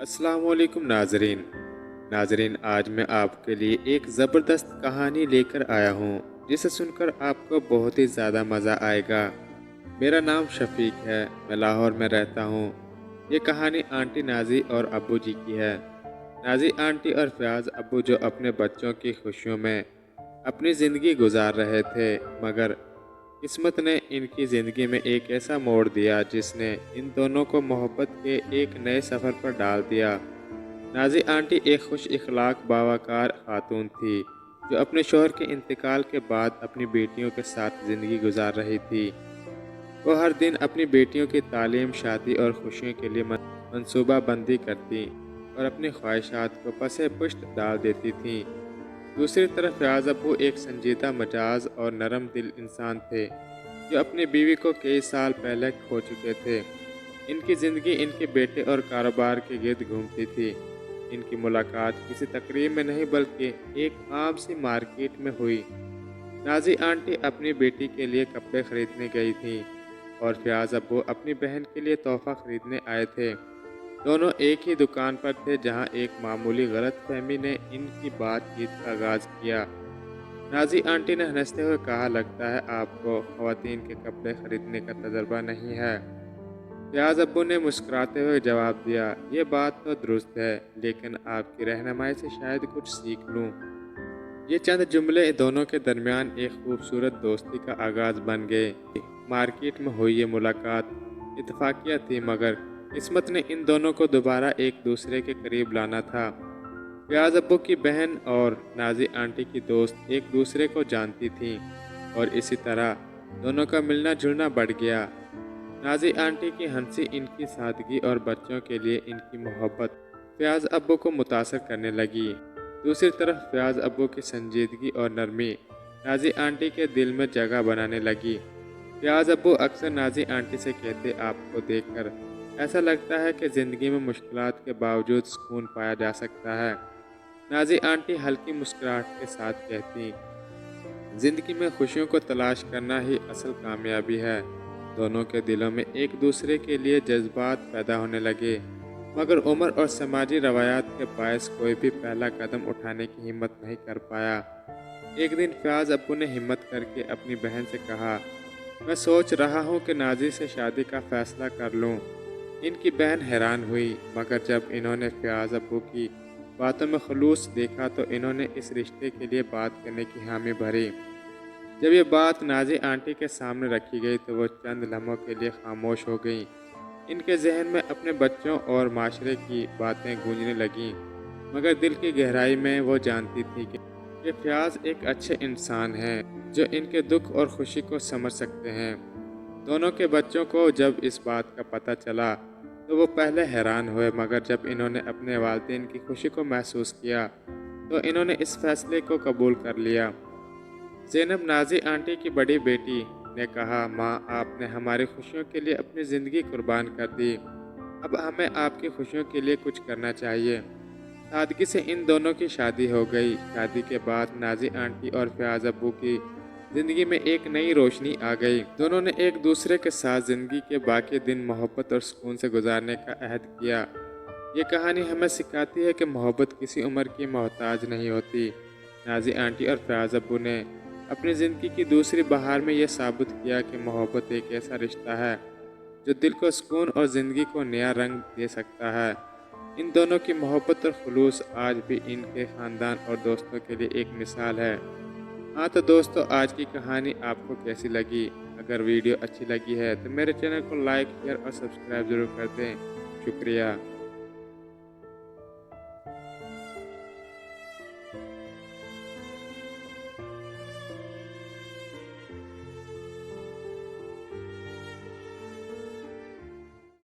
अस्सलाम वालेकुम नाजरीन, आज मैं आपके लिए एक ज़बरदस्त कहानी लेकर आया हूँ जिसे सुनकर आपको बहुत ही ज़्यादा मज़ा आएगा। मेरा नाम शफीक है, मैं लाहौर में रहता हूँ। ये कहानी आंटी नाजी और अब्बू जी की है। नाजी आंटी और फयाज अब्बू जो अपने बच्चों की खुशियों में अपनी ज़िंदगी गुजार रहे थे, मगर किस्मत ने इनकी ज़िंदगी में एक ऐसा मोड़ दिया जिसने इन दोनों को मोहब्बत के एक नए सफ़र पर डाल दिया। नाज़ी आंटी एक खुश इखलाक बावकार खातून थी जो अपने शौहर के इंतकाल के बाद अपनी बेटियों के साथ ज़िंदगी गुजार रही थी। वो हर दिन अपनी बेटियों की तालीम, शादी और खुशियों के लिए मनसूबा बंदी करती और अपनी ख्वाहिशात को पसे पुश्त डाल देती थीं। दूसरी तरफ फयाज अब्बू एक संजीदा मिजाज और नरम दिल इंसान थे जो अपनी बीवी को कई साल पहले खो चुके थे। इनकी ज़िंदगी इनके बेटे और कारोबार के गिर्द घूमती थी। इनकी मुलाकात किसी तकरीब में नहीं बल्कि एक आम सी मार्केट में हुई। नाजी आंटी अपनी बेटी के लिए कपड़े खरीदने गई थी और फयाज अब्बू अपनी बहन के लिए तोहफा खरीदने आए थे। दोनों एक ही दुकान पर थे जहां एक मामूली गलतफहमी ने इनकी बातचीत का आगाज किया। नाजी आंटी ने हंसते हुए कहा, लगता है आपको ख्वातीन के कपड़े खरीदने का तजर्बा नहीं है। फयाज अब्बू ने मुस्कुराते हुए जवाब दिया, ये बात तो दुरुस्त है, लेकिन आपकी रहनुमाई से शायद कुछ सीख लूं। ये चंद जुमले दोनों के दरमियान एक खूबसूरत दोस्ती का आगाज बन गए। मार्केट में हुई ये मुलाकात इत्तफाकिया थी, मगर किस्मत ने इन दोनों को दोबारा एक दूसरे के करीब लाना था। फयाज अब्बू की बहन और नाजी आंटी की दोस्त एक दूसरे को जानती थीं और इसी तरह दोनों का मिलना जुलना बढ़ गया। नाजी आंटी की हंसी, इनकी सादगी और बच्चों के लिए इनकी मोहब्बत फयाज अब्बू को मुतासर करने लगी। दूसरी तरफ फयाज अब्बू की संजीदगी और नरमी नाजी आंटी के दिल में जगह बनाने लगी। फयाज अब्बू अक्सर नाजी आंटी से कहते, आपको देखकर ऐसा लगता है कि ज़िंदगी में मुश्किलात के बावजूद सुकून पाया जा सकता है। नाजी आंटी हल्की मुस्कुराहट के साथ कहती, ज़िंदगी में खुशियों को तलाश करना ही असल कामयाबी है। दोनों के दिलों में एक दूसरे के लिए जज्बात पैदा होने लगे, मगर उम्र और समाजी रवायात के बायस कोई भी पहला कदम उठाने की हिम्मत नहीं कर पाया। एक दिन फयाज अब्बू ने हिम्मत करके अपनी बहन से कहा, मैं सोच रहा हूँ कि नाजी से शादी का फैसला कर लूँ। इनकी बहन हैरान हुई, मगर जब इन्होंने फयाज अब्बू की बातों में खलूस देखा तो इन्होंने इस रिश्ते के लिए बात करने की हामी भरी। जब ये बात नाजी आंटी के सामने रखी गई तो वो चंद लम्हों के लिए खामोश हो गईं। इनके जहन में अपने बच्चों और माशरे की बातें गूंजने लगीं, मगर दिल की गहराई में वो जानती थी कि फयाज एक अच्छे इंसान हैं जो इनके दुख और खुशी को समझ सकते हैं। दोनों के बच्चों को जब इस बात का पता चला तो वो पहले हैरान हुए, मगर जब इन्होंने अपने वालिदैन की खुशी को महसूस किया तो इन्होंने इस फैसले को कबूल कर लिया। ज़ैनब, नाजी आंटी की बड़ी बेटी, ने कहा, माँ, आपने हमारी खुशियों के लिए अपनी ज़िंदगी कुर्बान कर दी। अब हमें आपकी खुशियों के लिए कुछ करना चाहिए। सादगी से इन दोनों की शादी हो गई। शादी के बाद नाजी आंटी और फयाज अब्बू की ज़िंदगी में एक नई रोशनी आ गई। दोनों ने एक दूसरे के साथ ज़िंदगी के बाकी दिन मोहब्बत और सुकून से गुजारने का अहद किया। ये कहानी हमें सिखाती है कि मोहब्बत किसी उम्र की मोहताज नहीं होती। नाजी आंटी और फयाज अब्बू ने अपनी ज़िंदगी की दूसरी बहार में यह साबित किया कि मोहब्बत एक ऐसा रिश्ता है जो दिल को सुकून और ज़िंदगी को नया रंग दे सकता है। इन दोनों की मोहब्बत और खुलूस आज भी इनके ख़ानदान और दोस्तों के लिए एक मिसाल है। हाँ तो दोस्तों, आज की कहानी आपको कैसी लगी? अगर वीडियो अच्छी लगी है तो मेरे चैनल को लाइक, शेयर और सब्सक्राइब ज़रूर कर दें। शुक्रिया।